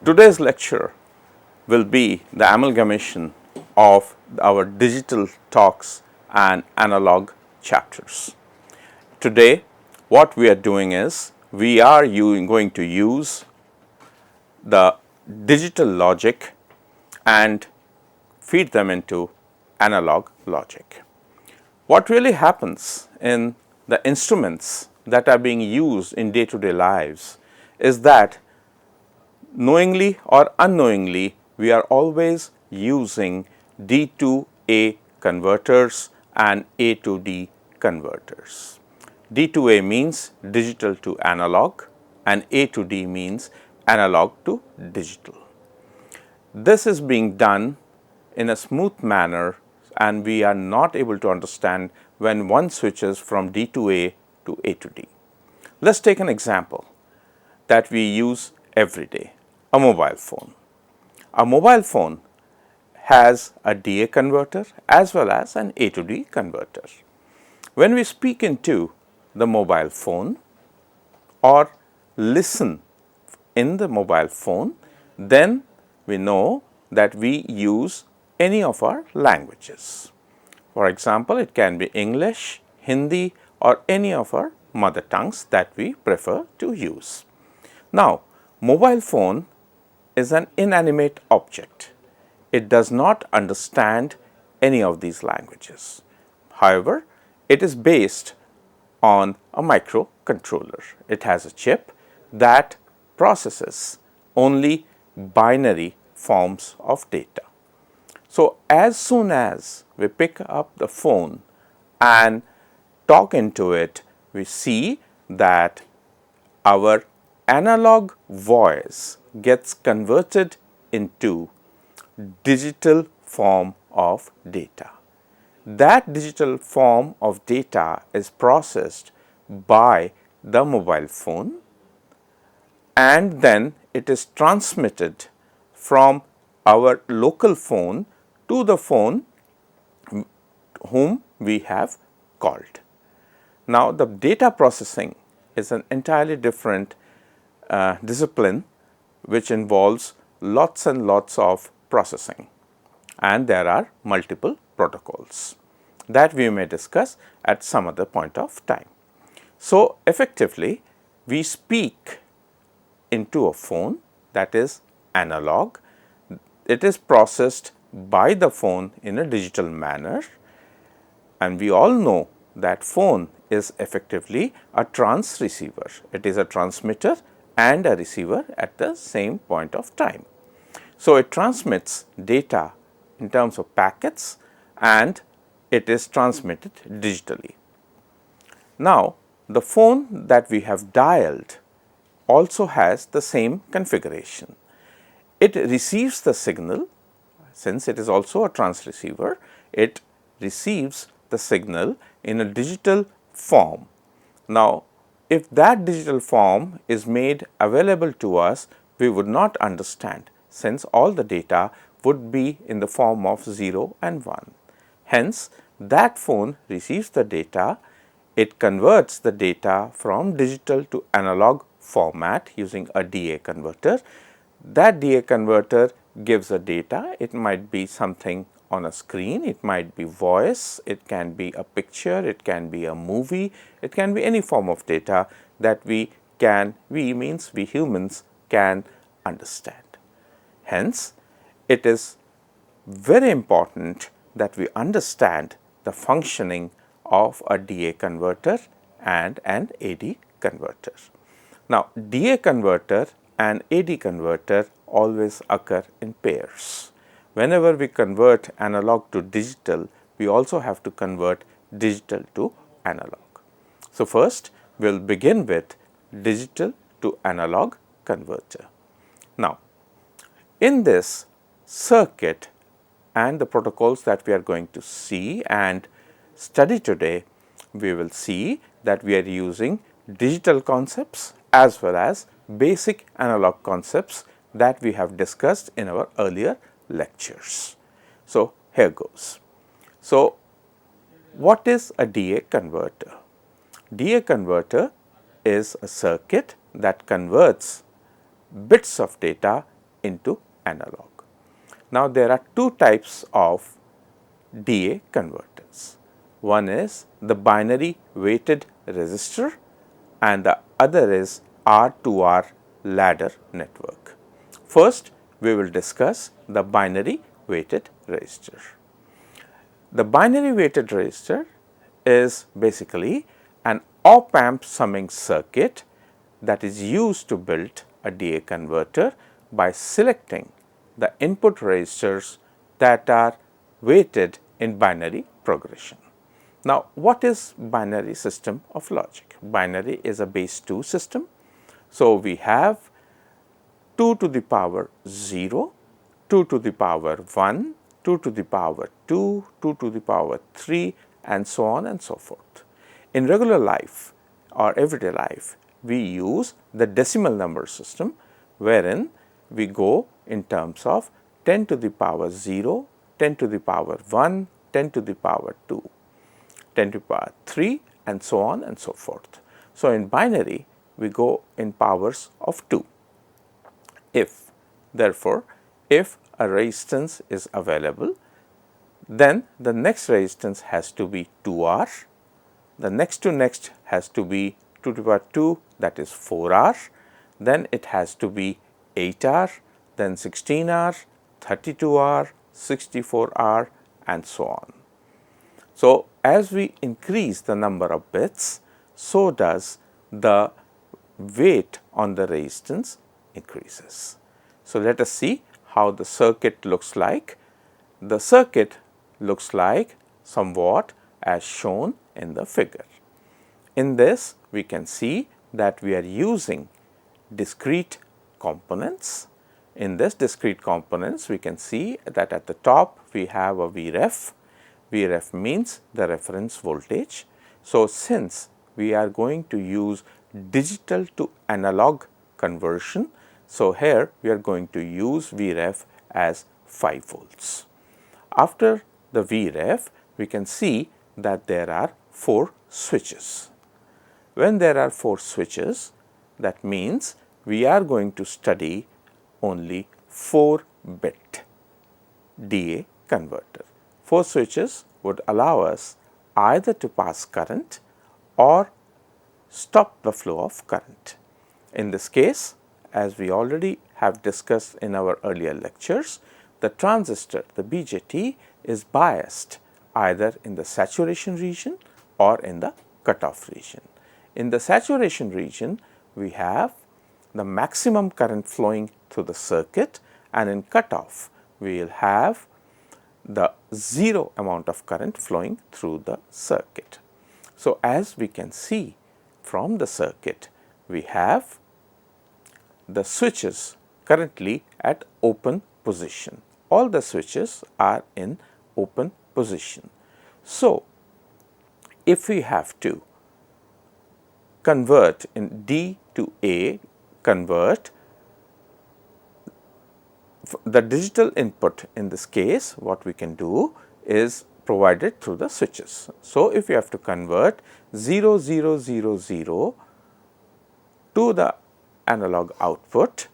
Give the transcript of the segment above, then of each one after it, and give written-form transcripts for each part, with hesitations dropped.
Today's lecture will be the amalgamation of our digital talks and analog chapters. Today, what we are doing is we are going to use the digital logic and feed them into analog logic. What really happens in the instruments that are being used in day-to-day lives is that knowingly or unknowingly, we are always using D to A converters and A to D converters. D to A means digital to analog and A to D means analog to digital. This is being done in a smooth manner and we are not able to understand when one switches from D to A to D. Let's take an example that we use every day, a mobile phone. A mobile phone has a DA converter as well as an A to D converter. When we speak into the mobile phone or listen in the mobile phone, then we know that we use any of our languages. For example, it can be English, Hindi or any of our mother tongues that we prefer to use. Now, mobile phone is an inanimate object. It does not understand any of these languages. However, it is based on a microcontroller. It has a chip that processes only binary forms of data. So, as soon as we pick up the phone and talk into it, we see that our analog voice gets converted into digital form of data. That digital form of data is processed by the mobile phone and then it is transmitted from our local phone to the phone whom we have called. Now, the data processing is an entirely different discipline which involves lots and lots of processing and there are multiple protocols that we may discuss at some other point of time. So, effectively we speak into a phone that is analog, it is processed by the phone in a digital manner and we all know that phone is effectively a transceiver. It is a transmitter and a receiver at the same point of time. So, it transmits data in terms of packets and it is transmitted digitally. Now, the phone that we have dialed also has the same configuration. It receives the signal, since it is also a transceiver, it receives the signal in a digital form. Now, if that digital form is made available to us, we would not understand, since all the data would be in the form of 0 and 1. Hence, that phone receives the data, it converts the data from digital to analog format using a DA converter. That DA converter gives a data, it might be something on a screen, it might be voice, it can be a picture, it can be a movie, it can be any form of data that we humans can understand. Hence, it is very important that we understand the functioning of a DA converter and an AD converter. Now, DA converter and AD converter always occur in pairs. Whenever we convert analog to digital, we also have to convert digital to analog. So, first we will begin with digital to analog converter. Now, in this circuit and the protocols that we are going to see and study today, we will see that we are using digital concepts as well as basic analog concepts that we have discussed in our earlier lectures. So, here goes. So, what is a DA converter? DA converter is a circuit that converts bits of data into analog. Now, there are two types of DA converters. One is the binary weighted resistor and the other is R2R ladder network. First, we will discuss the binary weighted resistor. The binary weighted resistor is basically an op-amp summing circuit that is used to build a DA converter by selecting the input resistors that are weighted in binary progression. Now, what is binary system of logic? Binary is a base 2 system. So, we have 2 to the power 0, 2 to the power 1, 2 to the power 2, 2 to the power 3 and so on and so forth. In regular life or everyday life, we use the decimal number system wherein we go in terms of 10 to the power 0, 10 to the power 1, 10 to the power 2, 10 to the power 3 and so on and so forth. So, in binary we go in powers of 2. If therefore, if a resistance is available, then the next resistance has to be 2R, the next to next has to be 2 to the power 2, that is 4R, then it has to be 8R, then 16R, 32R, 64R and so on. So, as we increase the number of bits, so does the weight on the resistance increases. So, let us see how the circuit looks like. The circuit looks like somewhat as shown in the figure. In this, we can see that we are using discrete components. In this discrete components, we can see that at the top we have a Vref. Vref means the reference voltage. So, since we are going to use digital to analog conversion, so here we are going to use Vref as 5 volts. After the Vref, we can see that there are 4 switches. When there are 4 switches, that means we are going to study only 4-bit DA converter. 4 switches would allow us either to pass current or stop the flow of current. In this case, as we already have discussed in our earlier lectures, the transistor, the BJT, is biased either in the saturation region or in the cutoff region. In the saturation region, we have the maximum current flowing through the circuit, and in cutoff, we will have the 0 amount of current flowing through the circuit. So, as we can see from the circuit, we have the switches currently at open position. All the switches are in open position. So, if we have to convert in D to A, convert the digital input, in this case what we can do is provided through the switches. So, if you have to convert 0 0 0 0 to the analog output,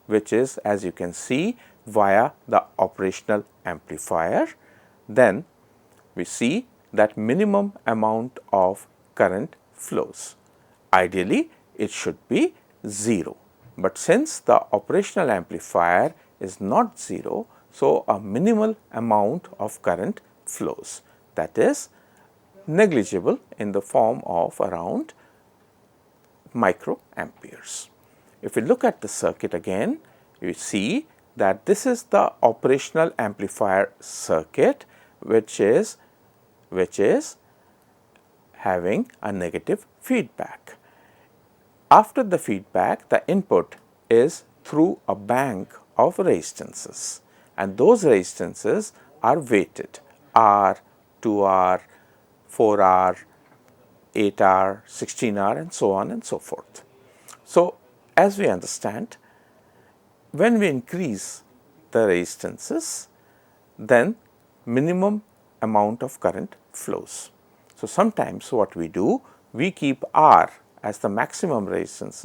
which is, as you can see, via the operational amplifier, then we see that minimum amount of current flows. Ideally, it should be 0, but since the operational amplifier is not 0, so a minimal amount of current flows, that is negligible in the form of around microamperes. If we look at the circuit again, you see that this is the operational amplifier circuit, which is having a negative feedback. After the feedback, the input is through a bank of resistances, and those resistances are weighted R, 2R, 4R, 8R, 16R and so on and so forth. So, as we understand, when we increase the resistances, then minimum amount of current flows. So, sometimes what we do, we keep R as the maximum resistance,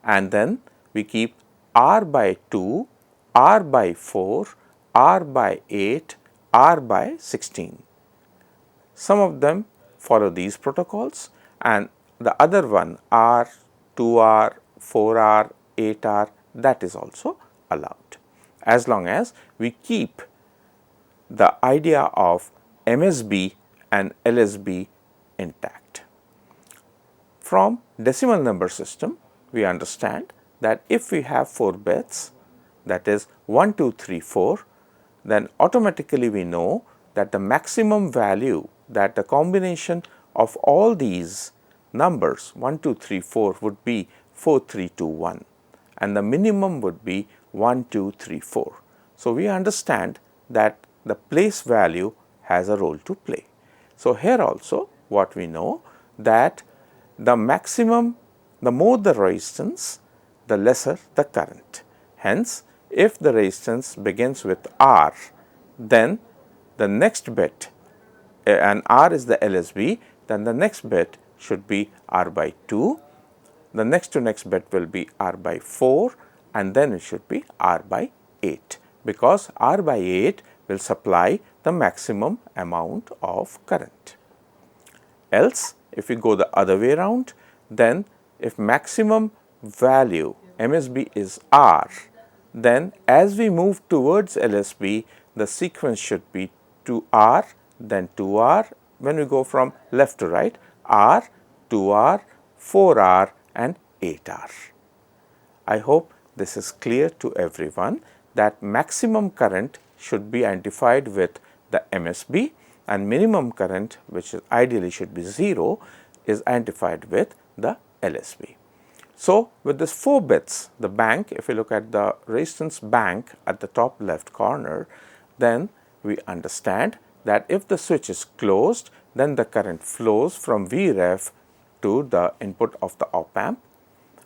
and then we keep R by 2 R by 4, R by 8, R by 16. Some of them follow these protocols, and the other one R, 2R, 4R, 8R, that is also allowed, as long as we keep the idea of MSB and LSB intact. From decimal number system, we understand that if we have 4 bits, that is 1, 2, 3, 4, then automatically we know that the maximum value that the combination of all these numbers 1, 2, 3, 4 would be 4, 3, 2, 1, and the minimum would be 1, 2, 3, 4. So, we understand that the place value has a role to play. So, here also what we know that the maximum, the more the resistance, the lesser the current. Hence, if the resistance begins with R, then the next bit, and R is the LSB, then the next bit should be R by 2, the next to next bit will be R by 4, and then it should be R by 8, because R by 8 will supply the maximum amount of current. Else, if we go the other way around, then if maximum value MSB is R, then as we move towards LSB, the sequence should be 2R, then 2R, when we go from left to right, R, 2R, 4R and 8R. I hope this is clear to everyone that maximum current should be identified with the MSB and minimum current, which is ideally should be 0, is identified with the LSB. So, with this 4 bits, the bank, if you look at the resistance bank at the top left corner, then we understand that if the switch is closed, then the current flows from Vref to the input of the op amp,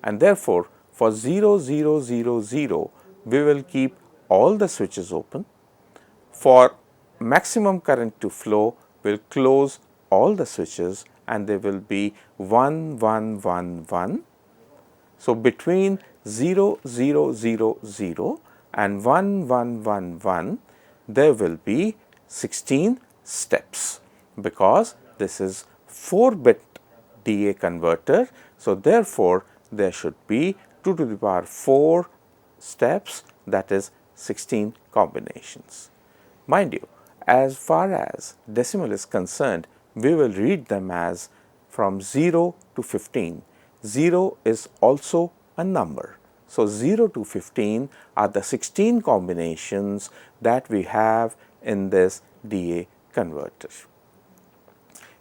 and therefore, for 0, 0, 0, 0, we will keep all the switches open. For maximum current to flow, we will close all the switches and they will be 1, 1, 1, 1. So, between 0, 0, 0, 0 and 1, 1, 1, 1, there will be 16 steps, because this is 4-bit DA converter. So, therefore, there should be 2 to the power 4 steps, that is 16 combinations. Mind you, as far as decimal is concerned, we will read them as from 0 to 15. 0 is also a number. So, 0 to 15 are the 16 combinations that we have in this DA converter.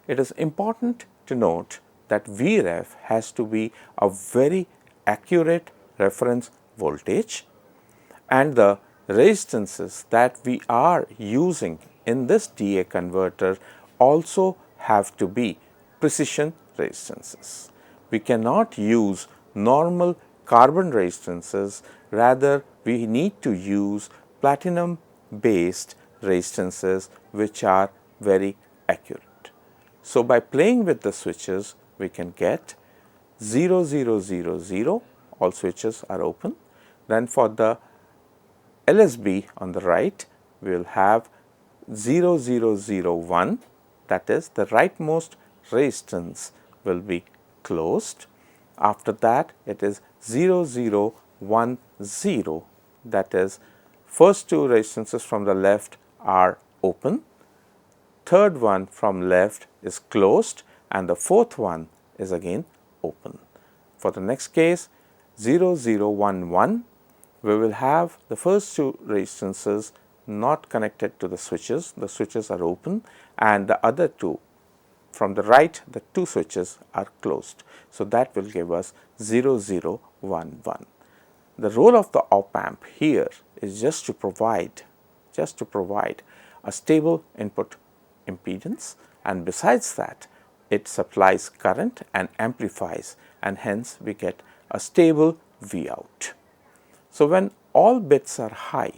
It is important to note that Vref has to be a very accurate reference voltage, and the resistances that we are using in this DA converter also have to be precision resistances. We cannot use normal carbon resistances, rather we need to use platinum based resistances which are very accurate. So, by playing with the switches, we can get 0, 0, 0, 0, all switches are open. Then for the LSB on the right, we will have 0, 0, 0, 1, that is the rightmost resistance will be closed. After that, it is 0, 0, 1, 0, that is first 2 resistances from the left are open, third one from left is closed, and the fourth one is again open. For the next case, 0, 0, 1, 1, we will have the first 2 resistances not connected to the switches are open, and the other 2 from the right, the 2 switches are closed. So, that will give us 0, 0, 1, 1. The role of the op amp here is just to provide a stable input impedance, and besides that it supplies current and amplifies, and hence we get a stable V out. So, when all bits are high,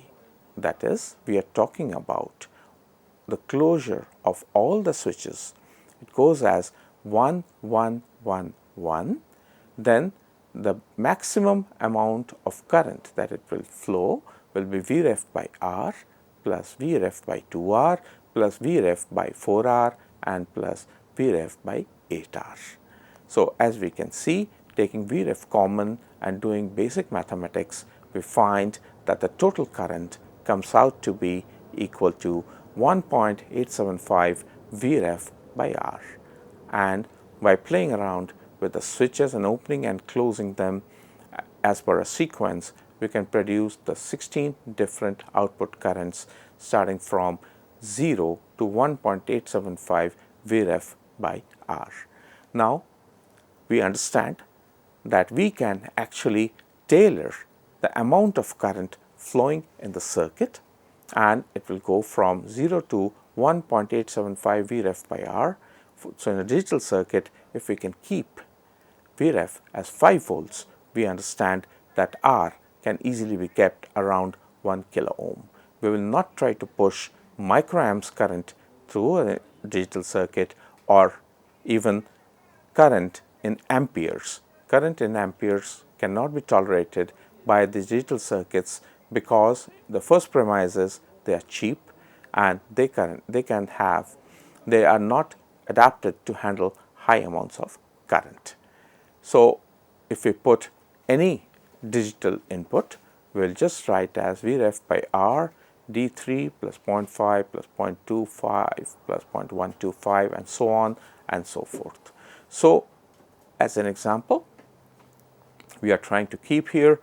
that is, we are talking about the closure of all the switches, it goes as 1, 1, 1, 1, then the maximum amount of current that it will flow will be Vref by R plus Vref by 2R plus Vref by 4R and plus Vref by 8R. So, as we can see, taking Vref common and doing basic mathematics, we find that the total current comes out to be equal to 1.875 Vref by R. And by playing around with the switches and opening and closing them as per a sequence, we can produce the 16 different output currents starting from 0 to 1.875 Vref by R. Now, we understand that we can actually tailor the amount of current flowing in the circuit, and it will go from 0 to 1.875 Vref by R. So, in a digital circuit, if we can keep Vref as 5 volts, we understand that R can easily be kept around 1 kilo ohm. We will not try to push microamps current through a digital circuit or even current in amperes. Current in amperes cannot be tolerated by the digital circuits because the first premise is they are cheap and they are not adapted to handle high amounts of current. So, if we put any digital input, we will just write as Vref by R D3 plus 0.5 plus 0.25 plus 0.125 and so on and so forth. So, as an example, we are trying to keep here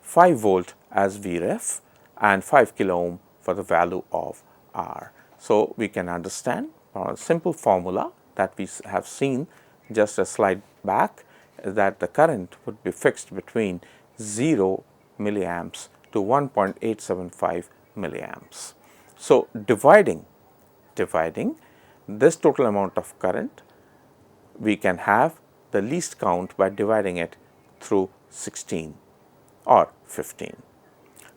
5 volt as Vref and 5 kilo ohm for the value of R. So, we can understand a simple formula that we have seen just a slide back, that the current would be fixed between 0 milliamps to 1.875 milliamps. So, dividing this total amount of current, we can have the least count by dividing it through 16 or 15.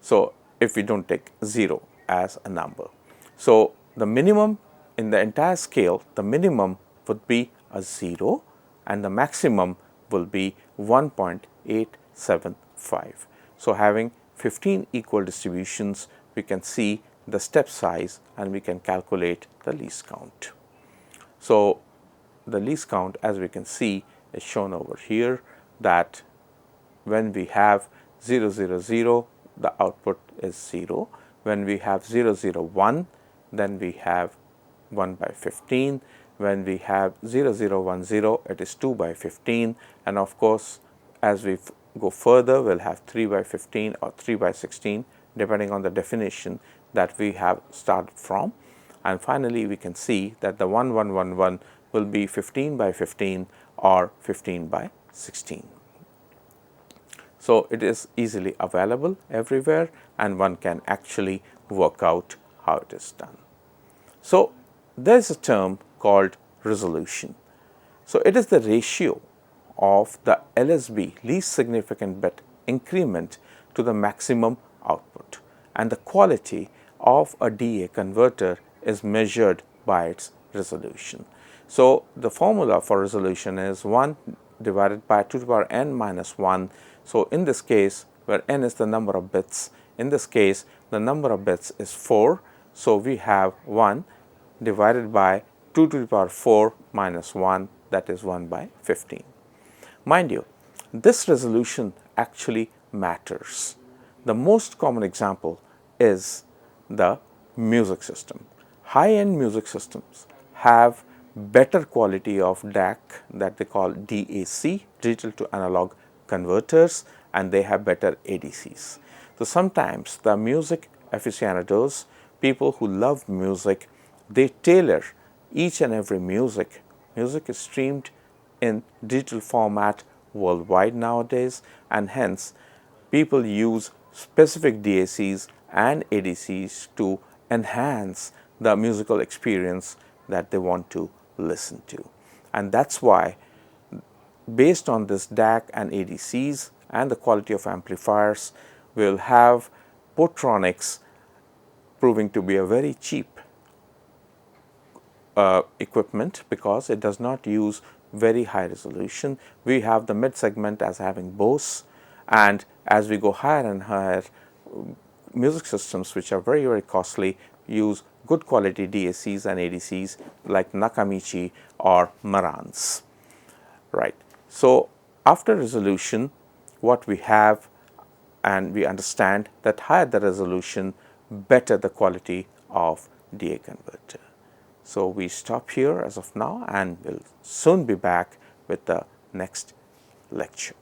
So, if we do not take 0 as a number. So, the minimum in the entire scale, the minimum would be a 0 and the maximum will be 1.875. So, having 15 equal distributions, we can see the step size and we can calculate the least count. So, the least count, as we can see, is shown over here, that when we have 0, 0, 0, the output is 0. When we have 0, 0, 1, then we have 1 by 15. When we have 0, 0, 1, 0, it is 2 by 15, and of course, as we go further, we will have 3 by 15 or 3 by 16, depending on the definition that we have started from. And finally, we can see that the 1, 1, 1, 1 will be 15 by 15 or 15 by 16. So, it is easily available everywhere and one can actually work out how it is done. So, there is a term called resolution. So, it is the ratio of the LSB, least significant bit increment, to the maximum output, and the quality of a DA converter is measured by its resolution. So, the formula for resolution is 1 divided by 2 to the power n minus 1. So, in this case, where n is the number of bits, in this case the number of bits is 4. So, we have 1 divided by 2 to the power 4 minus 1, that is 1 by 15. Mind you, this resolution actually matters. The most common example is the music system. High-end music systems have better quality of DAC, that they call DAC, digital to analog converters, and they have better ADCs. So, sometimes the music aficionados, people who love music, they tailor each and every music. Music is streamed in digital format worldwide nowadays, and hence people use specific DACs and ADCs to enhance the musical experience that they want to listen to. And that is why, based on this DAC and ADCs and the quality of amplifiers, we will have Portronics proving to be a very cheap equipment because it does not use very high resolution. We have the mid segment as having Bose, and as we go higher and higher, music systems which are very, very costly use good quality DACs and ADCs like Nakamichi or Marantz. Right. So, after resolution, what we have, and we understand that higher the resolution, better the quality of DA converter. So, we stop here as of now, and we'll soon be back with the next lecture.